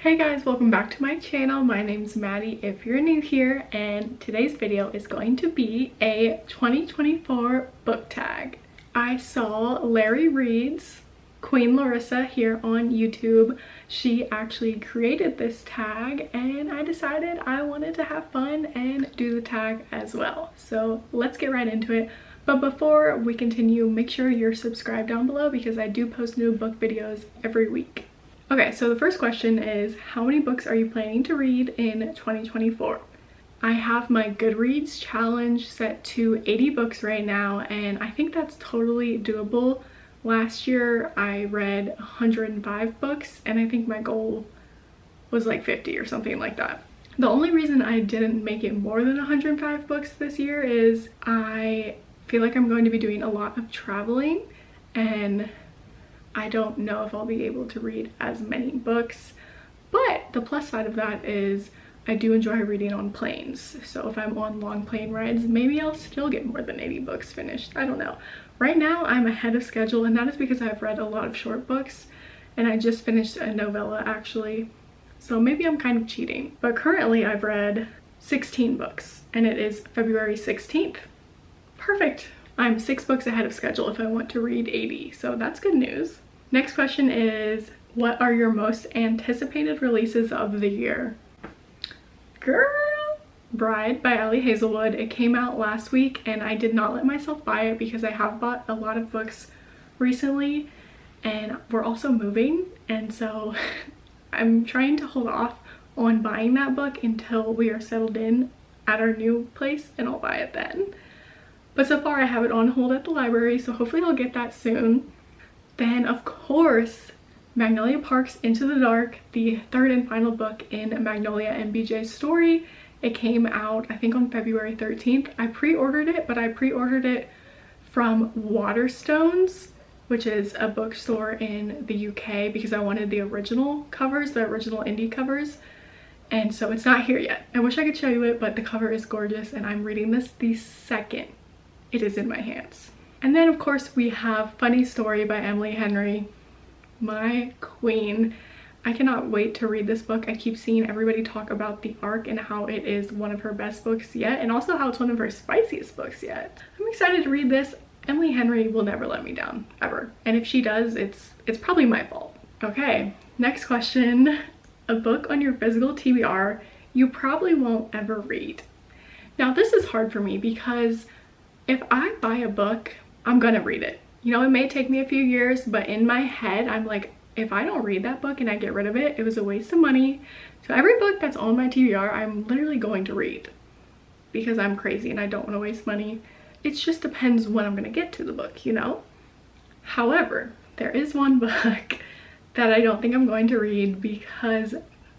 Hey guys, welcome back to my channel. My name's Maddie if you're new here, and today's video is going to be a 2024 book tag. I saw Larry Reed's Queen Larissa here on YouTube. She actually created this tag and I decided I wanted to have fun and do the tag as well. So let's get right into it. But before we continue, make sure you're subscribed down below because I do post new book videos every week. Okay, so the first question is, how many books are you planning to read in 2024? I have my Goodreads challenge set to 80 books right now, and I think that's totally doable. Last year I read 105 books, and I think my goal was like 50 or something like that. The only reason I didn't make it more than 105 books this year is I feel like I'm going to be doing a lot of traveling, and I don't know if I'll be able to read as many books, but the plus side of that is I do enjoy reading on planes. So if I'm on long plane rides, maybe I'll still get more than 80 books finished. I don't know. Right now I'm ahead of schedule, and that is because I've read a lot of short books, and I just finished a novella actually. So maybe I'm kind of cheating. But currently I've read 16 books, and it is February 16th. Perfect. I'm 6 books ahead of schedule if I want to read 80, so that's good news. Next question is, what are your most anticipated releases of the year? Girl! Bride by Ellie Hazelwood. It came out last week and I did not let myself buy it because I have bought a lot of books recently and we're also moving, and so I'm trying to hold off on buying that book until we are settled in at our new place, and I'll buy it then. But so far I have it on hold at the library, so hopefully I'll get that soon. Then of course, Magnolia Park's Into the Dark, the third and final book in Magnolia and BJ's story. It came out I think on February 13th. I pre-ordered it, but I pre-ordered it from Waterstones, which is a bookstore in the UK, because I wanted the original covers, the original indie covers. And so it's not here yet. I wish I could show you it, but the cover is gorgeous and I'm reading this the second it is in my hands. And then of course we have Funny Story by Emily Henry, my queen. I cannot wait to read this book. I keep seeing everybody talk about the arc and how it is one of her best books yet, and also how it's one of her spiciest books yet. I'm excited to read this. Emily Henry will never let me down, ever. And if she does, it's probably my fault. Okay, next question. A book on your physical TBR you probably won't ever read. Now this is hard for me because if I buy a book, I'm gonna read it. You know, it may take me a few years, but in my head, I'm like, if I don't read that book and I get rid of it, it was a waste of money. So every book that's on my TBR, I'm literally going to read because I'm crazy and I don't want to waste money. It just depends when I'm gonna get to the book, you know? However, there is one book that I don't think I'm going to read because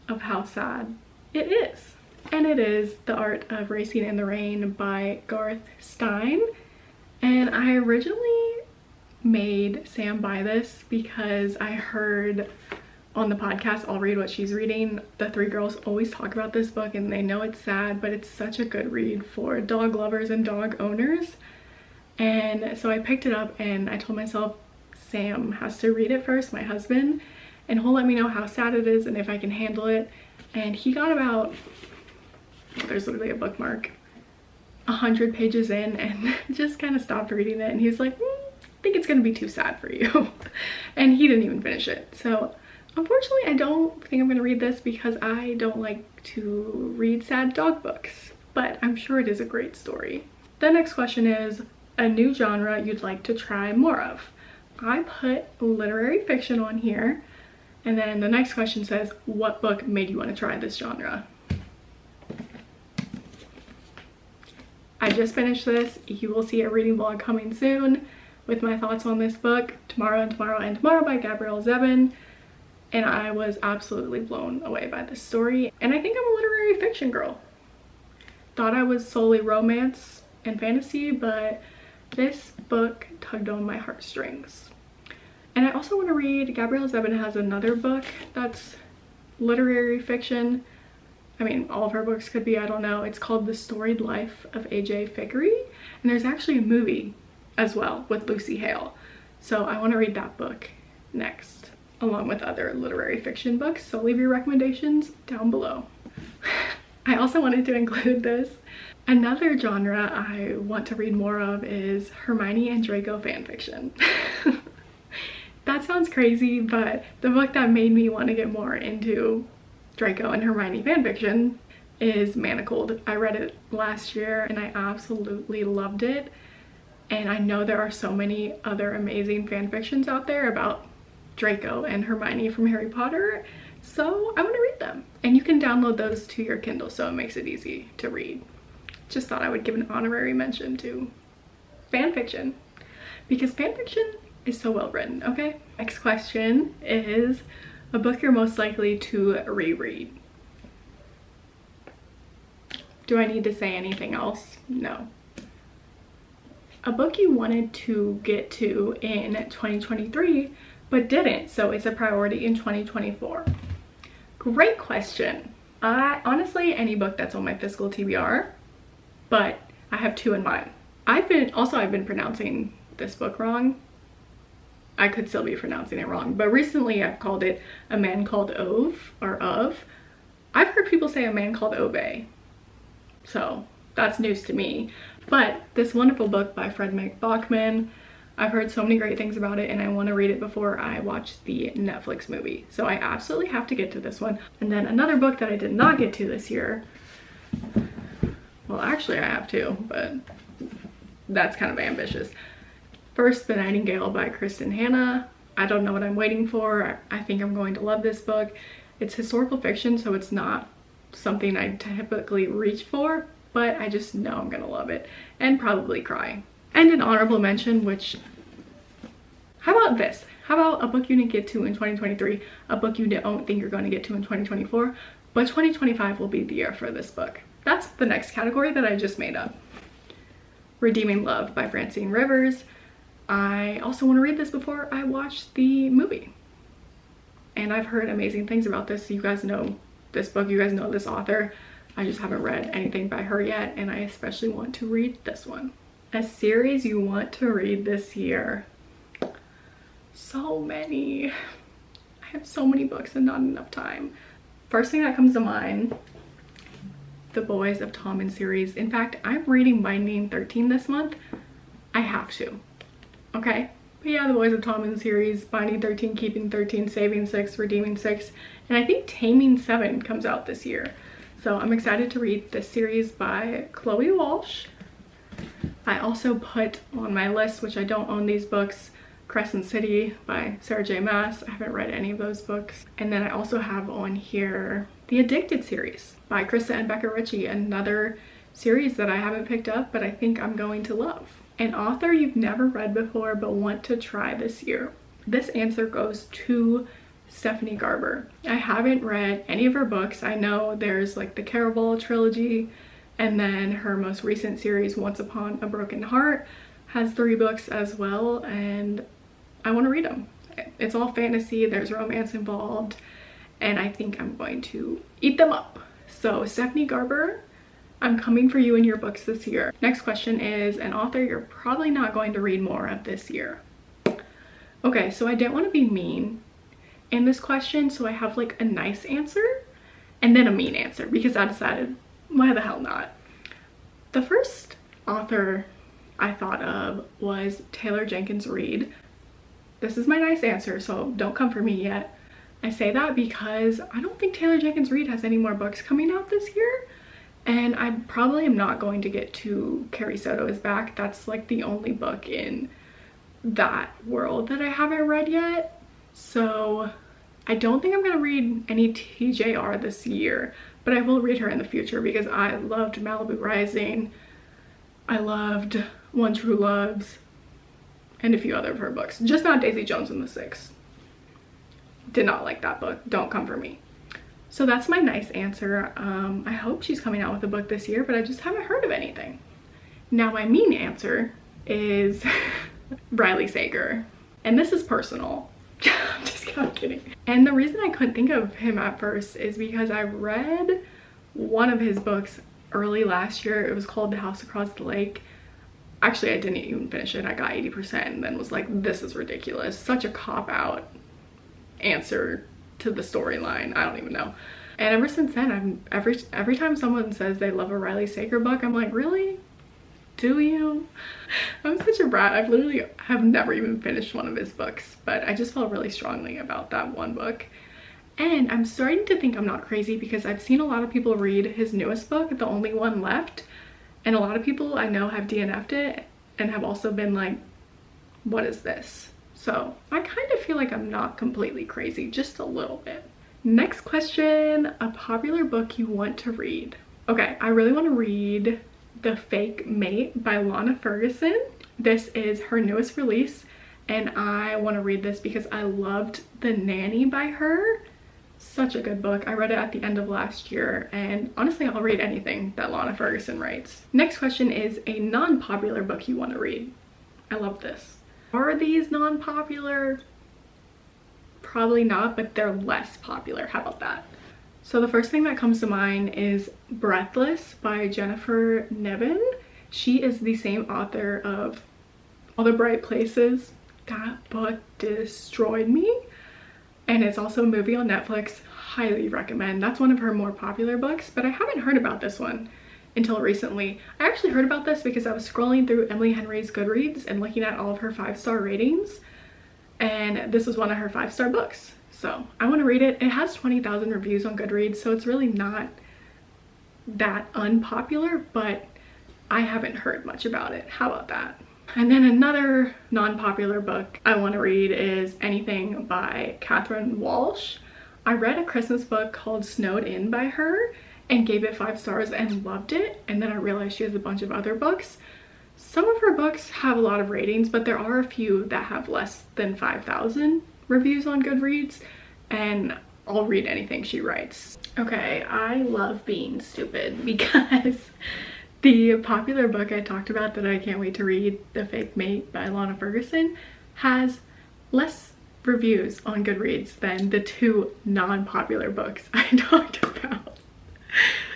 of how sad it is. And it is The Art of Racing in the Rain by Garth Stein. And I originally made Sam buy this because I heard on the podcast I'll Read What She's Reading, the three girls always talk about this book and they know it's sad, but it's such a good read for dog lovers and dog owners. And so I picked it up and I told myself Sam has to read it first, my husband, and he'll let me know how sad it is and if I can handle it. And he got about, there's literally a bookmark, 100 pages in and just kind of stopped reading it, and he was like, I think it's gonna be too sad for you. And he didn't even finish it. So unfortunately I don't think I'm gonna read this because I don't like to read sad dog books, but I'm sure it is a great story. The next question is a new genre you'd like to try more of. I put literary fiction on here, and then the next question says, what book made you want to try this genre? I just finished this. You will see a reading vlog coming soon with my thoughts on this book, Tomorrow and Tomorrow and Tomorrow by Gabrielle Zevin. And I was absolutely blown away by this story. And I think I'm a literary fiction girl. Thought I was solely romance and fantasy, but this book tugged on my heartstrings. And I also want to read, Gabrielle Zevin has another book that's literary fiction. I mean, all of her books could be, I don't know. It's called The Storied Life of A.J. Fickery. And there's actually a movie as well with Lucy Hale. So I want to read that book next. along with other literary fiction books, so leave your recommendations down below. I also wanted to include this. Another genre I want to read more of is Hermione and Draco fanfiction. That sounds crazy, but the book that made me want to get more into Draco and Hermione fanfiction is Manacled. I read it last year and I absolutely loved it. And I know there are so many other amazing fanfictions out there about Draco and Hermione from Harry Potter, so I want to read them. And you can download those to your Kindle, so it makes it easy to read. Just thought I would give an honorary mention to fanfiction, because fanfiction is so well written, okay? Next question is a book you're most likely to reread. Do I need to say anything else? No. A book you wanted to get to in 2023 but didn't, so it's a priority in 2024. Great question. Honestly, any book that's on my fiscal TBR, but I have two in mind. I've been pronouncing this book wrong. I could still be pronouncing it wrong, but recently I've called it A Man Called Ove, or Of. I've heard people say A Man Called Ove, so that's news to me. But this wonderful book by Fred McBachman, I've heard so many great things about it and I want to read it before I watch the Netflix movie. So I absolutely have to get to this one. And then another book that I did not get to this year, well actually I have to, but that's kind of ambitious. First, The Nightingale by Kristen Hanna. I don't know what I'm waiting for. I think I'm going to love this book. It's historical fiction, so it's not something I typically reach for, but I just know I'm gonna love it and probably cry. And an honorable mention, which, how about this? How about a book you didn't get to in 2023, a book you don't think you're going to get to in 2024, but 2025 will be the year for this book. That's the next category that I just made up. Redeeming Love by Francine Rivers. I also want to read this before I watch the movie. And I've heard amazing things about this. You guys know this book, you guys know this author. I just haven't read anything by her yet, and I especially want to read this one. A series you want to read this year. So many. I have so many books and not enough time. First thing that comes to mind, The Boys of Tommen series. In fact, I'm reading Binding 13 this month. I have to. Okay? But yeah, The Boys of Tommen series, Binding 13, Keeping 13, Saving 6, Redeeming 6, and I think Taming 7 comes out this year. So I'm excited to read this series by Chloe Walsh. I also put on my list, which I don't own these books, Crescent City by Sarah J. Maas. I haven't read any of those books. And then I also have on here the Addicted series by Krista and Becca Ritchie, another series that I haven't picked up, but I think I'm going to love. An author you've never read before but want to try this year. This answer goes to Stephanie Garber. I haven't read any of her books. I know there's like the Caraval trilogy, and then her most recent series, Once Upon a Broken Heart, has 3 books as well, and I want to read them. It's all fantasy, there's romance involved, and I think I'm going to eat them up. So Stephanie Garber, I'm coming for you in your books this year. Next question is an author you're probably not going to read more of this year. Okay, so I didn't want to be mean in this question, so I have like a nice answer and then a mean answer, because I decided, why the hell not? The first author I thought of was Taylor Jenkins Reid. This is my nice answer, so don't come for me yet. I say that because I don't think Taylor Jenkins Reid has any more books coming out this year, and I probably am not going to get to Carrie Soto Is Back. That's like the only book in that world that I haven't read yet, so I don't think I'm gonna read any TJR this year, but I will read her in the future because I loved Malibu Rising, I loved One True Loves, and a few other of her books. Just not Daisy Jones and the Six. Did not like that book. Don't come for me. So that's my nice answer. I hope she's coming out with a book this year, but I just haven't heard of anything. Now my mean answer is Riley Sager. And this is personal. I'm just kind of kidding. And the reason I couldn't think of him at first is because I read one of his books early last year. It was called The House Across the Lake. Actually, I didn't even finish it. I got 80% and then was like, this is ridiculous. Such a cop-out. answer to the storyline. I don't even know. And ever since then, every time someone says they love a Riley Sager book, I'm like, really? Do you? I'm such a brat. I've literally have never even finished one of his books, but I just felt really strongly about that one book. And I'm starting to think I'm not crazy because I've seen a lot of people read his newest book, The Only One Left, and a lot of people I know have DNF'd it and have also been like, what is this? So I kind of feel like I'm not completely crazy, just a little bit. Next question, a popular book you want to read. Okay, I really want to read The Fake Mate by Lana Ferguson. This is her newest release, and I want to read this because I loved The Nanny by her. Such a good book. I read it at the end of last year, and honestly, I'll read anything that Lana Ferguson writes. Next question is a non-popular book you want to read. I love this. Are these non-popular? Probably not, but they're less popular. How about that? So the first thing that comes to mind is Breathless by Jennifer Niven. She is the same author of All the Bright Places. That book destroyed me. And it's also a movie on Netflix. Highly recommend. That's one of her more popular books, but I haven't heard about this one until recently. I actually heard about this because I was scrolling through Emily Henry's Goodreads and looking at all of her 5-star ratings, and this was one of her 5-star books. So I want to read it. It has 20,000 reviews on Goodreads, so it's really not that unpopular, but I haven't heard much about it. How about that? And then another non-popular book I want to read is Anything by Catherine Walsh. I read a Christmas book called Snowed In by her and gave it 5 stars and loved it, and then I realized she has a bunch of other books. Some of her books have a lot of ratings, but there are a few that have less than 5,000 reviews on Goodreads, and I'll read anything she writes. Okay, I love being stupid because the popular book I talked about that I can't wait to read, The Fake Mate by Lana Ferguson, has less reviews on Goodreads than the 2 non-popular books I talked about.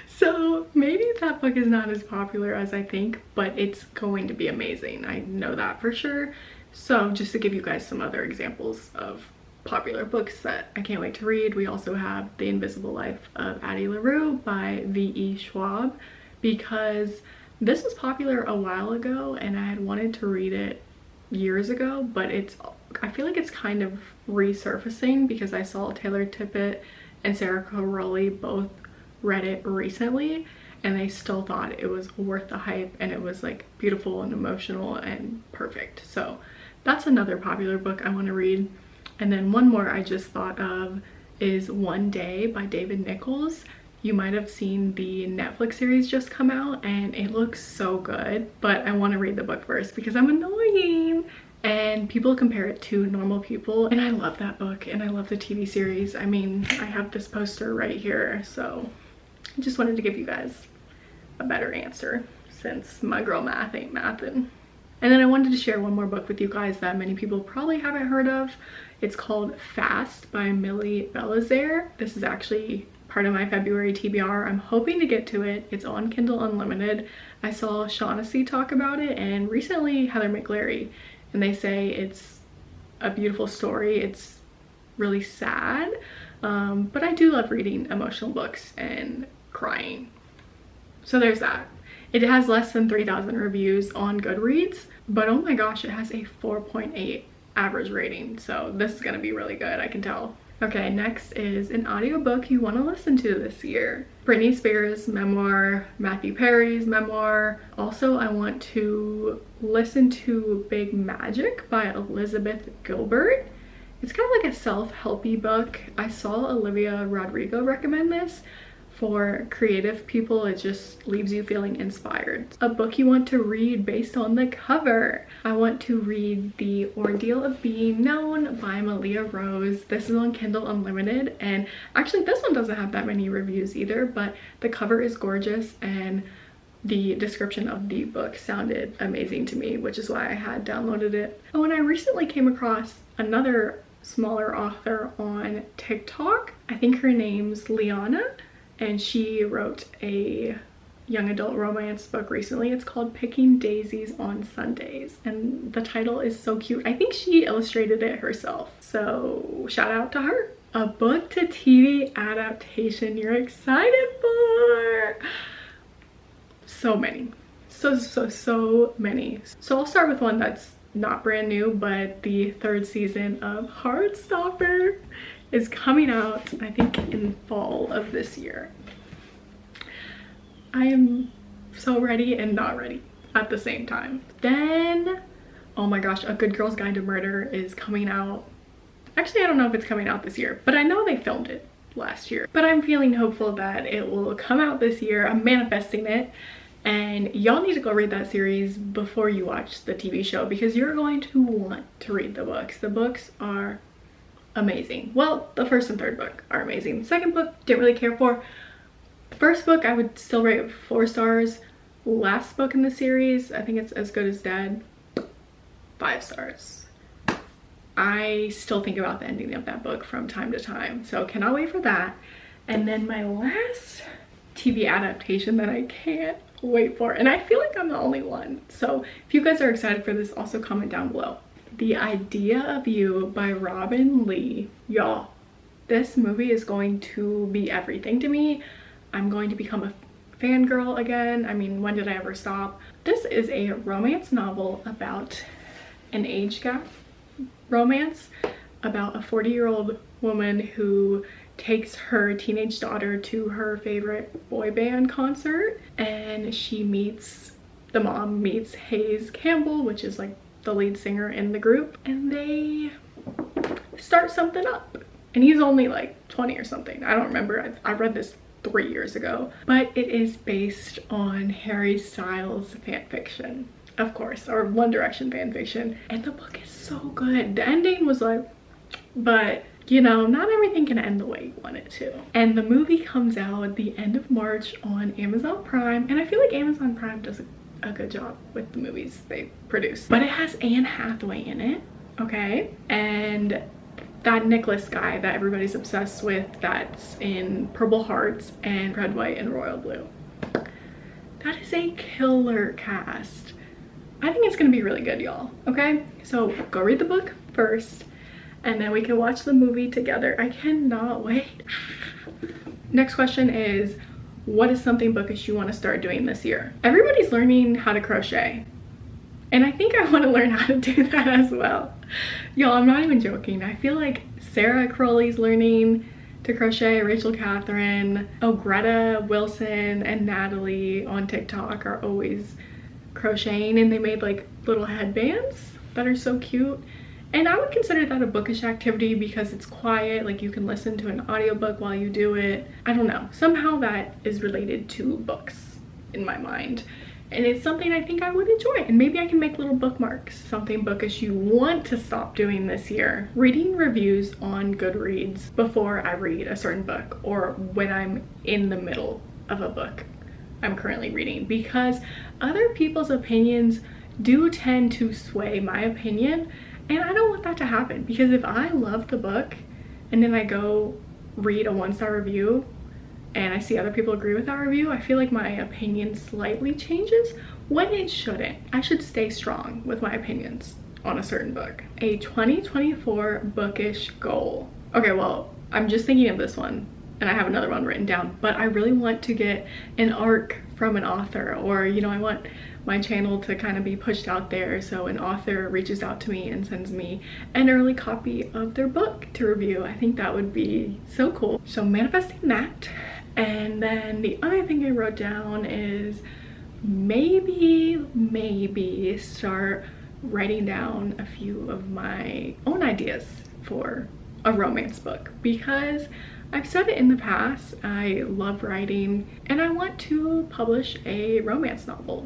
So maybe that book is not as popular as I think, but it's going to be amazing. I know that for sure. So just to give you guys some other examples of popular books that I can't wait to read, we also have The Invisible Life of Addie LaRue by V.E. Schwab, because this was popular a while ago and I had wanted to read it years ago, but I feel like it's kind of resurfacing because I saw Taylor Tippett and Sarah Caroli both read it recently and they still thought it was worth the hype and it was like beautiful and emotional and perfect. So that's another popular book I want to read. And then one more I just thought of is One Day by David Nichols. You might have seen the Netflix series just come out and it looks so good, but I want to read the book first because I'm annoying and people compare it to Normal People, and I love that book and I love the TV series. I mean, I have this poster right here, so I just wanted to give you guys a better answer since my girl math ain't mathin'. And then I wanted to share one more book with you guys that many people probably haven't heard of. It's called Fast by Millie Belizaire. This is actually part of my February TBR. I'm hoping to get to it. It's on Kindle Unlimited. I saw Shaughnessy talk about it and recently Heather McLary, and they say it's a beautiful story. It's really sad, but I do love reading emotional books and crying. So there's that. It has less than 3,000 reviews on Goodreads, but oh my gosh, it has a 4.8 average rating. So this is gonna be really good, I can tell. Okay, next is an audiobook you want to listen to this year. Britney Spears' memoir, Matthew Perry's memoir. Also, I want to listen to Big Magic by Elizabeth Gilbert. It's kind of like a self-helpy book. I saw Olivia Rodrigo recommend this. For creative people, it just leaves you feeling inspired. A book you want to read based on the cover. I want to read The Ordeal of Being Known by Malia Rose. This is on Kindle Unlimited, and actually this one doesn't have that many reviews either, but the cover is gorgeous and the description of the book sounded amazing to me, which is why I had downloaded it. Oh, and I recently came across another smaller author on TikTok. I think her name's Liana, and she wrote a young adult romance book recently. It's called Picking Daisies on Sundays, and the title is so cute. I think she illustrated it herself, so shout out to her. A book to TV adaptation you're excited for? So many. So many. So I'll start with one that's not brand new, but the 3rd season of Heartstopper is coming out, I think, in fall of this year. I am so ready and not ready at the same time. Then, oh my gosh, A Good Girl's Guide to Murder is coming out. Actually, I don't know if it's coming out this year, but I know they filmed it last year. But I'm feeling hopeful that it will come out this year. I'm manifesting it. And y'all need to go read that series before you watch the TV show, because you're going to want to read the books. The books are amazing. Well, the 1st and 3rd book are amazing. The 2nd book, didn't really care for. The 1st book, I would still rate 4 stars. Last book in the series, I think it's As Good as Dead, 5 stars. I still think about the ending of that book from time to time, so cannot wait for that. And then my last TV adaptation that I can't wait for, and I feel like I'm the only one, so if you guys are excited for this, also comment down below. The Idea of You by Robin Lee. Y'all, this movie is going to be everything to me. I'm going to become a fangirl again. I mean, when did I ever stop? This is a romance novel about an age gap romance, about a 40-year-old woman who takes her teenage daughter to her favorite boy band concert, and she meets, the mom meets Hayes Campbell, which is like the lead singer in the group, and they start something up. And he's only like 20 or something. I don't remember. I read this 3 years ago, but it is based on Harry Styles fan fiction, of course, or One Direction fan fiction, and the book is so good. The ending was like, but you know, not everything can end the way you want it to. And the movie comes out at the end of March on Amazon Prime, and I feel like Amazon Prime does a good job with the movies they produce. But it has Anne Hathaway in it, okay? And that Nicholas guy that everybody's obsessed with, that's in Purple Hearts and Red, White, and Royal Blue. That is a killer cast. I think it's gonna be really good, y'all, okay? So go read the book first, and then we can watch the movie together. I cannot wait. Next question is, what is something bookish you want to start doing this year? Everybody's learning how to crochet, and I think I want to learn how to do that as well. Y'all, I'm not even joking. I feel like Sarah Crowley's learning to crochet, Rachel Catherine, Greta Wilson, and Natalie on TikTok are always crocheting, and they made like little headbands that are so cute. And I would consider that a bookish activity because it's quiet, like you can listen to an audiobook while you do it. I don't know, somehow that is related to books in my mind. And it's something I think I would enjoy, and maybe I can make little bookmarks. Something bookish you want to stop doing this year: reading reviews on Goodreads before I read a certain book, or when I'm in the middle of a book I'm currently reading, because other people's opinions do tend to sway my opinion, and I don't want that to happen. Because if I love the book and then I go read a 1-star review and I see other people agree with that review, I feel like my opinion slightly changes when it shouldn't. I should stay strong with my opinions on a certain book. A 2024 bookish goal. Okay, well, I'm just thinking of this one, and I have another one written down, but I really want to get an arc from an author, or, you know, I want my channel to kind of be pushed out there, so an author reaches out to me and sends me an early copy of their book to review. I think that would be so cool. So manifesting that. And then the other thing I wrote down is maybe start writing down a few of my own ideas for a romance book, because I've said it in the past, I love writing and I want to publish a romance novel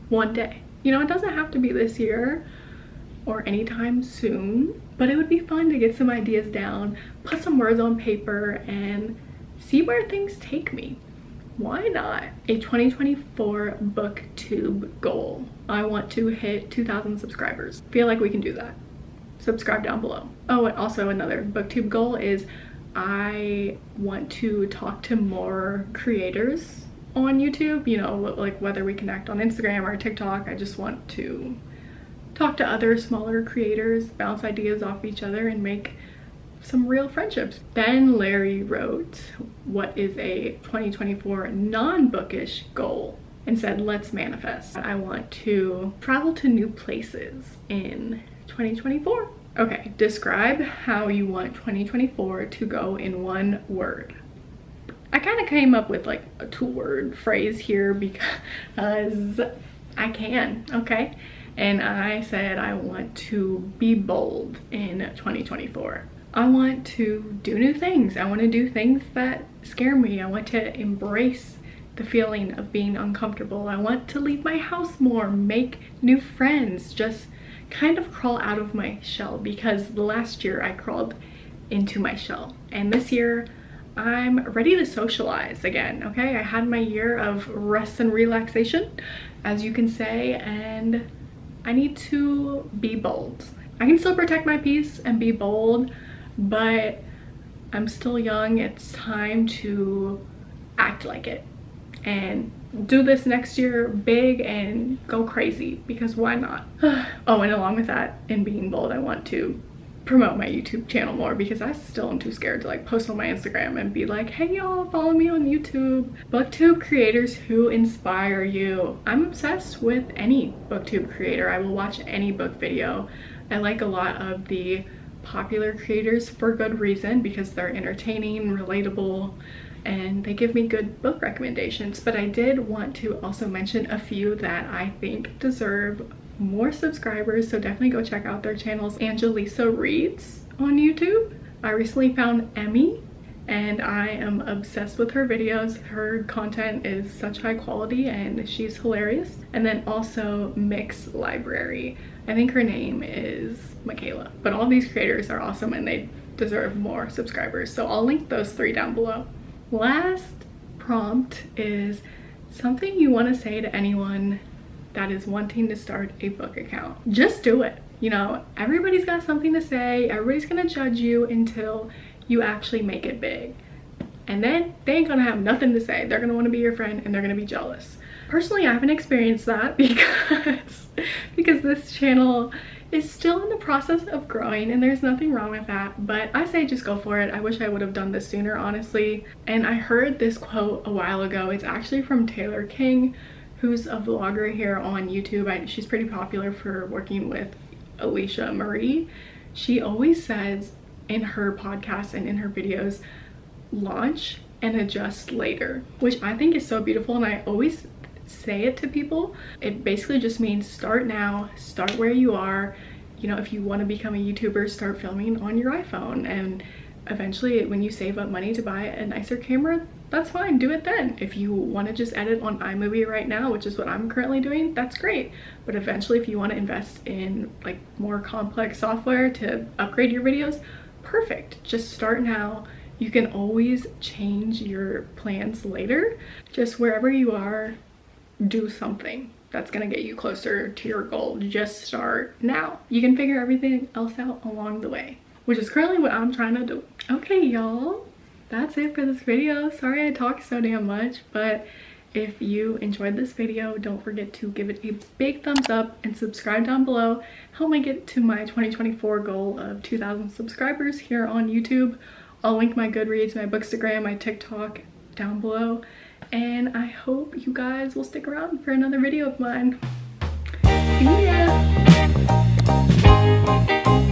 one day. You know, it doesn't have to be this year or anytime soon, but it would be fun to get some ideas down, put some words on paper, and see where things take me. Why not? A 2024 booktube goal. I want to hit 2,000 subscribers. Feel like we can do that. Subscribe down below. Oh, and also another booktube goal is I want to talk to more creators on YouTube, you know, like whether we connect on Instagram or TikTok. I just want to talk to other smaller creators, bounce ideas off each other, and make some real friendships. Then Larry wrote, what is a 2024 non-bookish goal? And said, let's manifest. I want to travel to new places in 2024. Okay, describe how you want 2024 to go in one word. I kind of came up with like a 2-word phrase here because I can, okay? And I said I want to be bold in 2024. I want to do new things. I want to do things that scare me. I want to embrace the feeling of being uncomfortable. I want to leave my house more, make new friends, just kind of crawl out of my shell, because last year I crawled into my shell. And this year I'm ready to socialize again, okay? I had my year of rest and relaxation, as you can say, and I need to be bold. I can still protect my peace and be bold, but I'm still young. It's time to act like it and do this next year big and go crazy, because why not? Oh, and along with that, in being bold, I want to promote my YouTube channel more, because I still am too scared to like post on my Instagram and be like, hey y'all, follow me on YouTube. Booktube creators who inspire you. I'm obsessed with any Booktube creator. I will watch any book video. I like a lot of the popular creators for good reason, because they're entertaining, relatable, and they give me good book recommendations. But I did want to also mention a few that I think deserve more subscribers, so definitely go check out their channels. Angelisa Reads on YouTube. I recently found Emmy, and I am obsessed with her videos. Her content is such high quality and she's hilarious. And then also Mix Library. I think her name is Michaela. But all these creators are awesome and they deserve more subscribers, so I'll link those 3 down below. Last prompt is something you want to say to anyone that is wanting to start a book account. Just do it. You know, everybody's got something to say. Everybody's gonna judge you until you actually make it big. And then they ain't gonna have nothing to say. They're gonna want to be your friend and they're gonna be jealous. Personally, I haven't experienced that because this channel is still in the process of growing, and there's nothing wrong with that, but I say just go for it. I wish I would have done this sooner, honestly. And I heard this quote a while ago. It's actually from Taylor King, who's a vlogger here on YouTube. She's pretty popular for working with Alicia Marie. She always says in her podcasts and in her videos, launch and adjust later, which I think is so beautiful, and I always say it to people. It basically just means start now, start where you are. You know, if you want to become a YouTuber, start filming on your iPhone, and eventually when you save up money to buy a nicer camera, that's fine, do it then. If you want to just edit on iMovie right now, which is what I'm currently doing, that's great. But eventually if you want to invest in like more complex software to upgrade your videos, perfect. Just start now. You can always change your plans later. Just wherever you are, do something that's gonna get you closer to your goal. Just start now. You can figure everything else out along the way, which is currently what I'm trying to do. Okay, y'all, that's it for this video. Sorry I talked so damn much, but if you enjoyed this video, don't forget to give it a big thumbs up and subscribe down below. Help me get to my 2024 goal of 2,000 subscribers here on YouTube. I'll link my Goodreads, my Bookstagram, my TikTok down below. And I hope you guys will stick around for another video of mine. See ya!